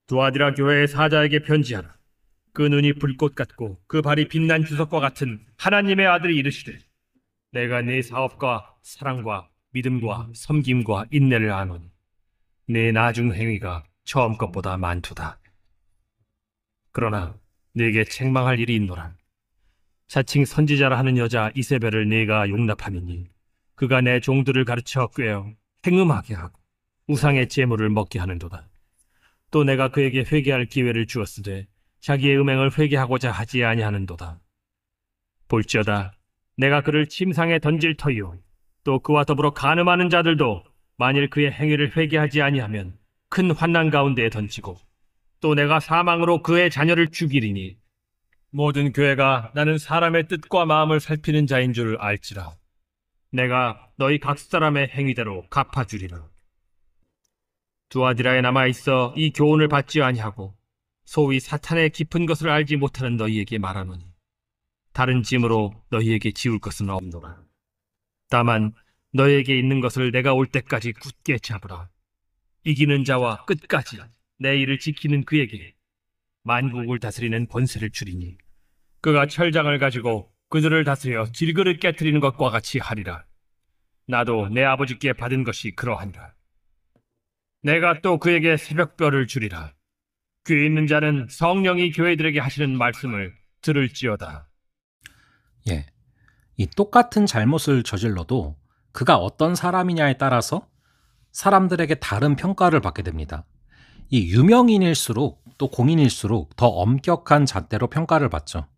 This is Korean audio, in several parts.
두아디라 교회의 사자에게 편지하라. 그 눈이 불꽃 같고 그 발이 빛난 주석과 같은 하나님의 아들이 이르시되, 내가 네 사업과 사랑과 믿음과 섬김과 인내를 아노니 네 나중 행위가 처음 것보다 많도다. 그러나 네게 책망할 일이 있노라. 자칭 선지자라 하는 여자 이세벨을 네가 용납함이니 그가 내 종들을 가르쳐 꾀어 행음하게 하고 우상의 제물을 먹게 하는도다. 또 내가 그에게 회개할 기회를 주었으되 자기의 음행을 회개하고자 하지 아니하는도다. 볼지어다, 내가 그를 침상에 던질 터이요 또 그와 더불어 간음하는 자들도 만일 그의 행위를 회개하지 아니하면 큰 환난 가운데에 던지고, 또 내가 사망으로 그의 자녀를 죽이리니 모든 교회가 나는 사람의 뜻과 마음을 살피는 자인 줄 알지라. 내가 너희 각 사람의 행위대로 갚아주리라. 두아디라에 남아있어 이 교훈을 받지 아니하고 소위 사탄의 깊은 것을 알지 못하는 너희에게 말하노니 다른 짐으로 너희에게 지울 것은 없노라. 다만 너희에게 있는 것을 내가 올 때까지 굳게 잡으라. 이기는 자와 끝까지 내 일을 지키는 그에게 만국을 다스리는 권세를 주리니 그가 철장을 가지고 그들을 다스려 질그릇 깨트리는 것과 같이 하리라. 나도 내 아버지께 받은 것이 그러하니라. 내가 또 그에게 새벽별을 주리라. 귀 있는 자는 성령이 교회들에게 하시는 말씀을 들을지어다. 예, 이 똑같은 잘못을 저질러도 그가 어떤 사람이냐에 따라서 사람들에게 다른 평가를 받게 됩니다. 이 유명인일수록 또 공인일수록 더 엄격한 잣대로 평가를 받죠.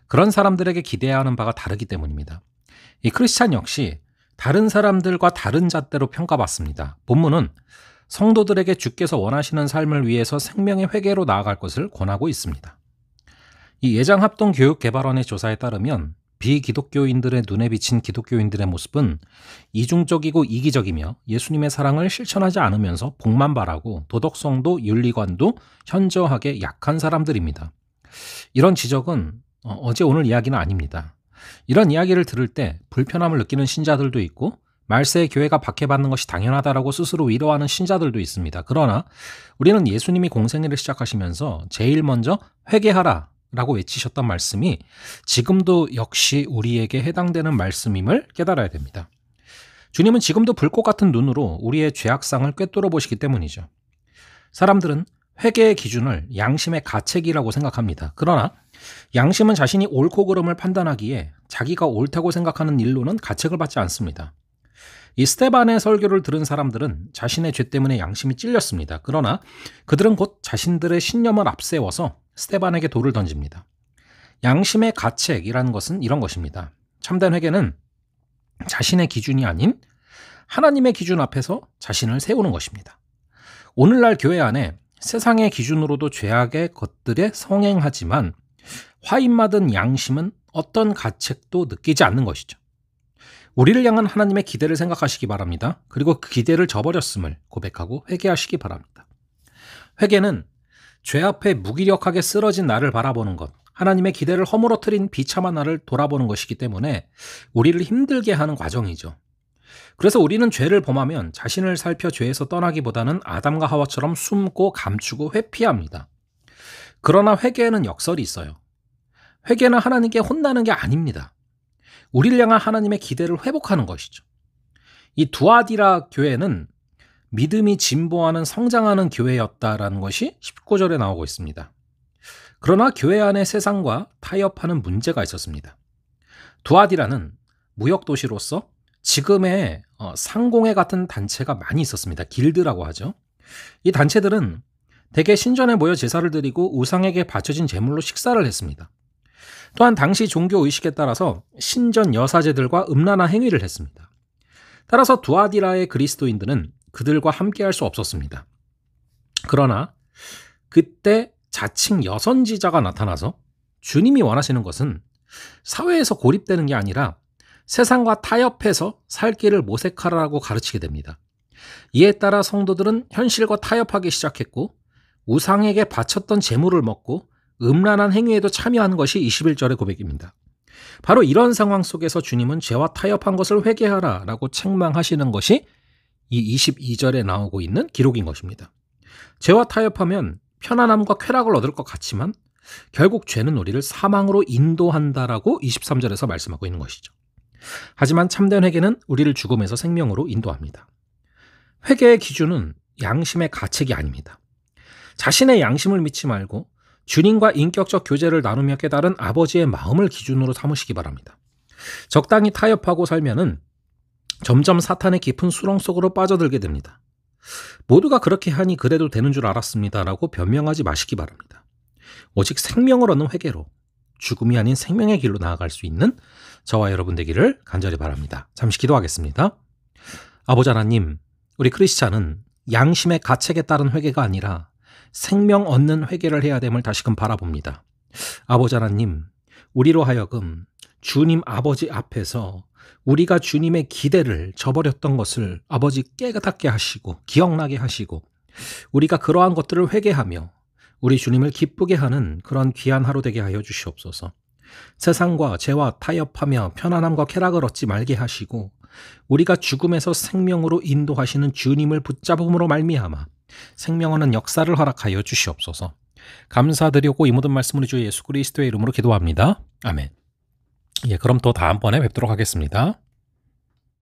그런 사람들에게 기대해야 하는 바가 다르기 때문입니다. 이 크리스찬 역시 다른 사람들과 다른 잣대로 평가받습니다. 본문은 성도들에게 주께서 원하시는 삶을 위해서 생명의 회개로 나아갈 것을 권하고 있습니다. 이 예장합동교육개발원의 조사에 따르면 비기독교인들의 눈에 비친 기독교인들의 모습은 이중적이고 이기적이며 예수님의 사랑을 실천하지 않으면서 복만 바라고 도덕성도 윤리관도 현저하게 약한 사람들입니다. 이런 지적은 어제 오늘 이야기는 아닙니다. 이런 이야기를 들을 때 불편함을 느끼는 신자들도 있고 말세의 교회가 박해받는 것이 당연하다라고 스스로 위로하는 신자들도 있습니다. 그러나 우리는 예수님이 공생애를 시작하시면서 제일 먼저 회개하라 라고 외치셨던 말씀이 지금도 역시 우리에게 해당되는 말씀임을 깨달아야 됩니다. 주님은 지금도 불꽃 같은 눈으로 우리의 죄악상을 꿰뚫어 보시기 때문이죠. 사람들은 회개의 기준을 양심의 가책이라고 생각합니다. 그러나 양심은 자신이 옳고 그름을 판단하기에 자기가 옳다고 생각하는 일로는 가책을 받지 않습니다. 이 스데반의 설교를 들은 사람들은 자신의 죄 때문에 양심이 찔렸습니다. 그러나 그들은 곧 자신들의 신념을 앞세워서 스데반에게 돌을 던집니다. 양심의 가책이라는 것은 이런 것입니다. 참된 회개는 자신의 기준이 아닌 하나님의 기준 앞에서 자신을 세우는 것입니다. 오늘날 교회 안에 세상의 기준으로도 죄악의 것들에 성행하지만 화인맞은 양심은 어떤 가책도 느끼지 않는 것이죠. 우리를 향한 하나님의 기대를 생각하시기 바랍니다. 그리고 그 기대를 저버렸음을 고백하고 회개하시기 바랍니다. 회개는 죄 앞에 무기력하게 쓰러진 나를 바라보는 것, 하나님의 기대를 허물어뜨린 비참한 나를 돌아보는 것이기 때문에 우리를 힘들게 하는 과정이죠. 그래서 우리는 죄를 범하면 자신을 살펴 죄에서 떠나기보다는 아담과 하와처럼 숨고 감추고 회피합니다. 그러나 회개에는 역설이 있어요. 회개는 하나님께 혼나는 게 아닙니다. 우리를 향한 하나님의 기대를 회복하는 것이죠. 이 두아디라 교회는 믿음이 진보하는 성장하는 교회였다라는 것이 19절에 나오고 있습니다. 그러나 교회 안에 세상과 타협하는 문제가 있었습니다. 두아디라는 무역도시로서 지금의 상공회 같은 단체가 많이 있었습니다. 길드라고 하죠. 이 단체들은 대개 신전에 모여 제사를 드리고 우상에게 바쳐진 제물로 식사를 했습니다. 또한 당시 종교 의식에 따라서 신전 여사제들과 음란한 행위를 했습니다. 따라서 두아디라의 그리스도인들은 그들과 함께할 수 없었습니다. 그러나 그때 자칭 여선지자가 나타나서 주님이 원하시는 것은 사회에서 고립되는 게 아니라 세상과 타협해서 살 길을 모색하라고 가르치게 됩니다. 이에 따라 성도들은 현실과 타협하기 시작했고 우상에게 바쳤던 제물을 먹고 음란한 행위에도 참여하는 것이 21절의 고백입니다. 바로 이런 상황 속에서 주님은 죄와 타협한 것을 회개하라 라고 책망하시는 것이 이 22절에 나오고 있는 기록인 것입니다. 죄와 타협하면 편안함과 쾌락을 얻을 것 같지만 결국 죄는 우리를 사망으로 인도한다라고 23절에서 말씀하고 있는 것이죠. 하지만 참된 회개는 우리를 죽음에서 생명으로 인도합니다. 회개의 기준은 양심의 가책이 아닙니다. 자신의 양심을 믿지 말고 주님과 인격적 교제를 나누며 깨달은 아버지의 마음을 기준으로 삼으시기 바랍니다. 적당히 타협하고 살면은 점점 사탄의 깊은 수렁 속으로 빠져들게 됩니다. 모두가 그렇게 하니 그래도 되는 줄 알았습니다라고 변명하지 마시기 바랍니다. 오직 생명을 얻는 회개로 죽음이 아닌 생명의 길로 나아갈 수 있는 저와 여러분 되기를 간절히 바랍니다. 잠시 기도하겠습니다. 아버지 하나님, 우리 크리스찬은 양심의 가책에 따른 회개가 아니라 생명 얻는 회개를 해야 됨을 다시금 바라봅니다. 아버지 하나님, 우리로 하여금 주님 아버지 앞에서 우리가 주님의 기대를 저버렸던 것을 아버지 깨닫게 하시고 기억나게 하시고 우리가 그러한 것들을 회개하며 우리 주님을 기쁘게 하는 그런 귀한 하루 되게 하여 주시옵소서. 세상과 죄와 타협하며 편안함과 쾌락을 얻지 말게 하시고 우리가 죽음에서 생명으로 인도하시는 주님을 붙잡음으로 말미암아 생명 얻는 역사를 허락하여 주시옵소서. 감사드리고 이 모든 말씀을 주 예수 그리스도의 이름으로 기도합니다. 아멘. 그럼 또 다음번에 뵙도록 하겠습니다.